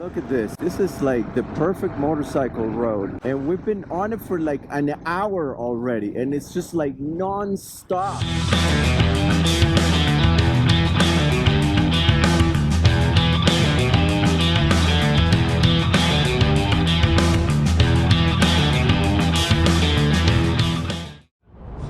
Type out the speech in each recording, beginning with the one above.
Look at this. This is like the perfect motorcycle road. And we've been on it for like an hour already. And it's just like non-stop.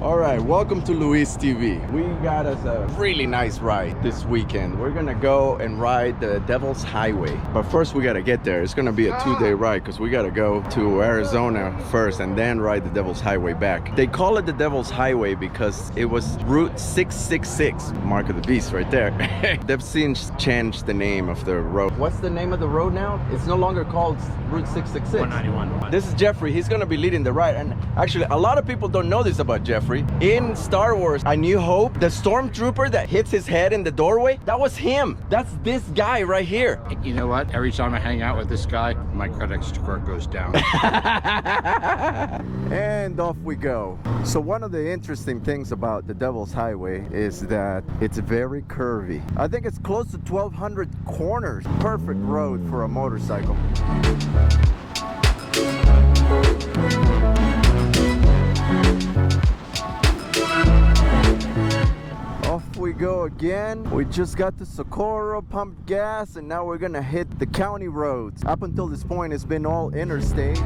Alright, welcome to Luis TV. We got us a really nice ride this weekend. We're gonna go and ride the Devil's Highway. But first we gotta get there. It's gonna be a 2-day ride because we gotta go to Arizona first and then ride the Devil's Highway back. They call it the Devil's Highway because it was Route 666, mark of the beast right there. They've since changed the name of the road. What's the name of the road now? It's no longer called Route 666. 191. This is Jeffrey. He's gonna be leading the ride. And actually, a lot of people don't know this about Jeffrey. In Star Wars A New Hope, the stormtrooper that hits his head in the doorway, that was him. That's this guy right here. You know what? Every time I hang out with this guy, my credit score goes down. And off we go. So one of the interesting things about the Devil's Highway is that it's very curvy. I think it's close to 1,200 corners. Perfect road for a motorcycle. Off we go again. We just got to Socorro, pumped gas, and now we're gonna hit the county roads. Up until this point, it's been all interstate.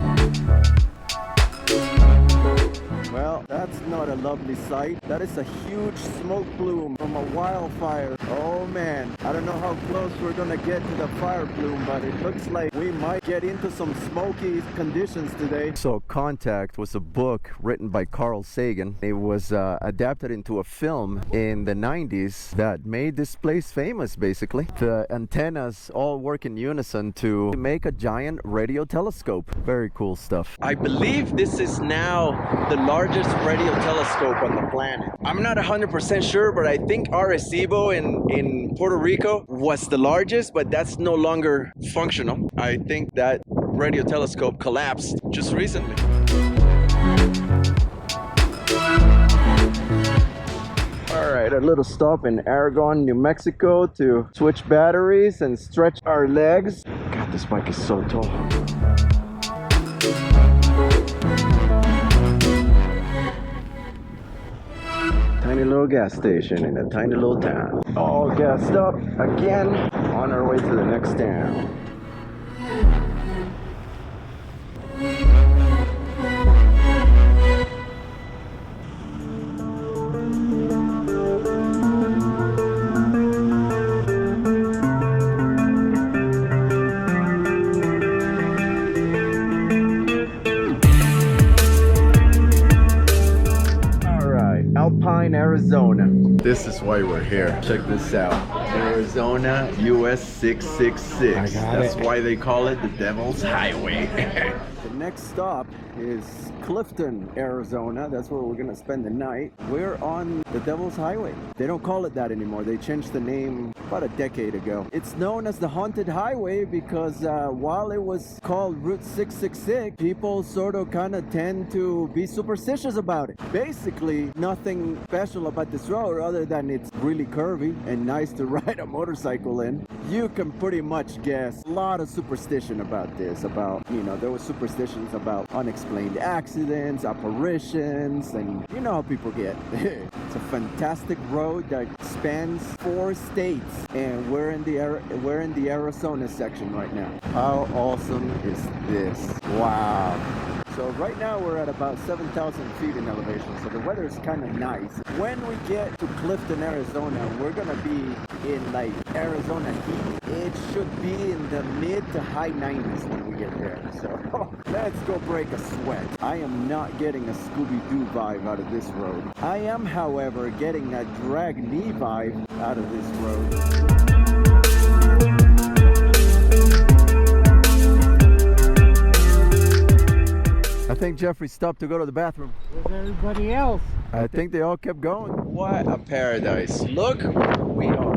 Well, that's not a lovely sight. That is a huge smoke plume from a wildfire. Oh man, I don't know how close we're gonna get to the fire plume, but it looks like we might get into some smoky conditions today. So Contact was a book written by Carl Sagan. It was adapted into a film in the 90s that made this place famous, basically. The antennas all work in unison to make a giant radio telescope. Very cool stuff. I believe this is now the largest radio telescope on the planet. I'm not 100% sure, but I think Arecibo in Puerto Rico was the largest, but that's no longer functional. I think that radio telescope collapsed just recently. Alright, a little stop in Aragon, New Mexico to switch batteries and stretch our legs. God, this bike is so tall. Tiny little gas station in a tiny little town. All gassed up again, on our way to the next town. Arizona. This is why we're here. Check this out. Arizona US 666. That's why they call it the Devil's Highway. The next stop is Clifton, Arizona. That's where we're gonna spend the night. We're on the Devil's Highway. They don't call it that anymore. They changed the name about a decade ago. It's known as the Haunted Highway because while it was called Route 666, people sort of kind of tend to be superstitious about it. Basically, nothing special about this road other than it's really curvy and nice to ride a motorcycle in. You can pretty much guess a lot of superstition about this, about, you know, there was superstitions about unexplained accidents, apparitions, and you know how people get. It's a fantastic road that spans 4 states, and we're in the Arizona section right now. How awesome is this? Wow. So right now we're at about 7,000 feet in elevation, so the weather is kind of nice. When we get to Clifton, Arizona, we're gonna be in like Arizona heat. It should be in the mid to high 90s when we get there. So let's go break a sweat. I am not getting a Scooby-Doo vibe out of this road. I am, however, getting a Drag Me vibe out of this road. I think Jeffrey stopped to go to the bathroom. Where's everybody else? I think they all kept going. What a paradise. Look where we are.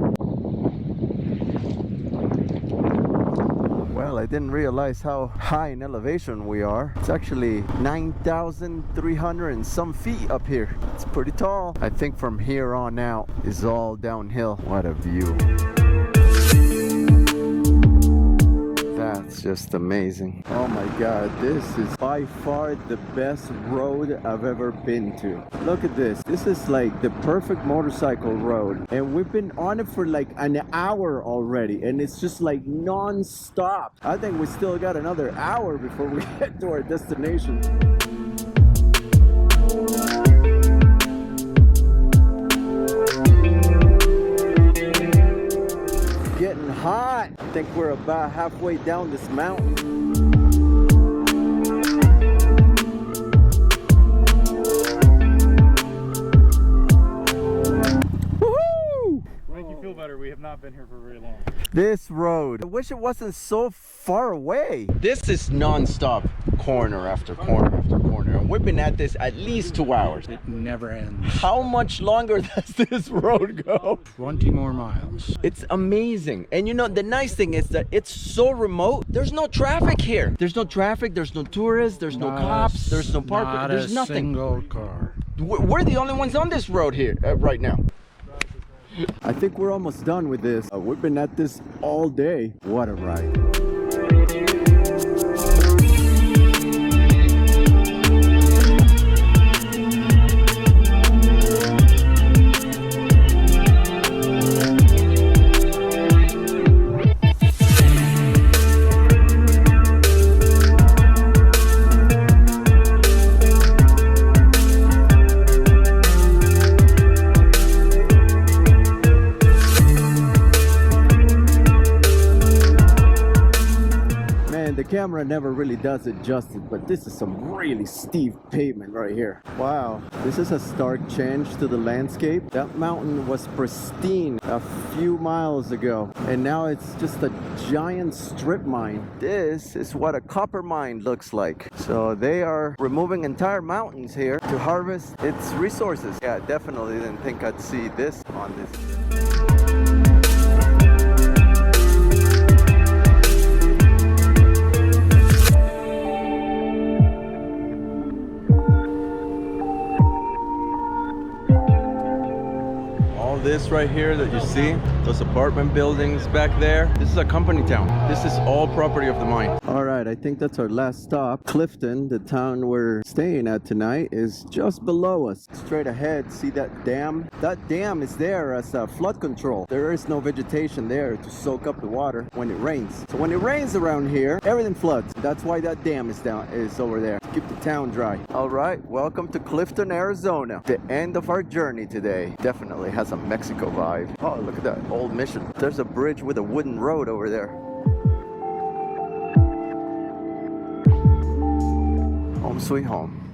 Well, I didn't realize how high in elevation we are. It's actually 9,300 and some feet up here. It's pretty tall. I think from here on out is all downhill. What a view. That's It's just amazing. Oh my God, this is by far the best road I've ever been to. Look at this. This is like the perfect motorcycle road. And we've been on it for like an hour already. And it's just like non-stop. I think we still got another hour before we get to our destination. Getting hot. I think we're about halfway down this mountain. Woohoo! Make you feel better. We have not been here for very long. This road, I wish it wasn't so far away. This is non-stop, corner after corner after corner. And we've been at this at least 2 hours. It never ends. How much longer does this road go? 20 more miles. It's amazing. And you know, the nice thing is that it's so remote. There's no traffic here. There's no traffic, there's no tourists, there's no cops, there's no parking, there's nothing. Not a single car. We're the only ones on this road here right now. I think we're almost done with this. We've been at this all day. What a ride. The camera never really does it justice, but this is some really steep pavement right here. Wow, this is a stark change to the landscape. That mountain was pristine a few miles ago, and now it's just a giant strip mine. This is what a copper mine looks like. So they are removing entire mountains here to harvest its resources. Yeah, definitely didn't think I'd see this on this. This right here that you see, those apartment buildings back there, this is a company town. This is all property of the mine. All right, I think that's our last stop. Clifton, the town we're staying at tonight, is just below us. Straight ahead, see that dam? That dam is there as a flood control. There is no vegetation there to soak up the water when it rains. So when it rains around here, everything floods. That's why that dam is over there, to keep the town dry. All right, welcome to Clifton, Arizona. The end of our journey today. Definitely has a Mexico vibe. Oh, look at that old mission. There's a bridge with a wooden road over there. Home sweet home.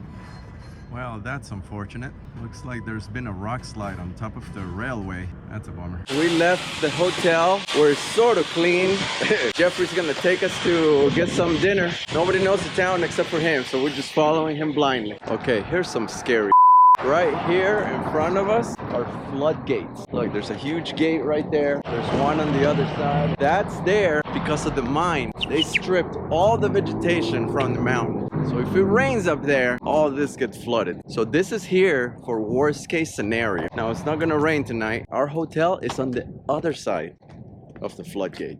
Well, that's unfortunate. Looks like there's been a rock slide on top of the railway. That's a bummer. We left the hotel. We're sort of clean. Jeffrey's gonna take us to get some dinner. Nobody knows the town except for him, so we're just following him blindly. Okay, here's some scary. Right here in front of us are floodgates. Look, there's a huge gate right there. There's one on the other side. That's there because of the mine. They stripped all the vegetation from the mountain. So if it rains up there, all this gets flooded. So this is here for worst case scenario. Now it's not gonna rain tonight. Our hotel is on the other side of the floodgate.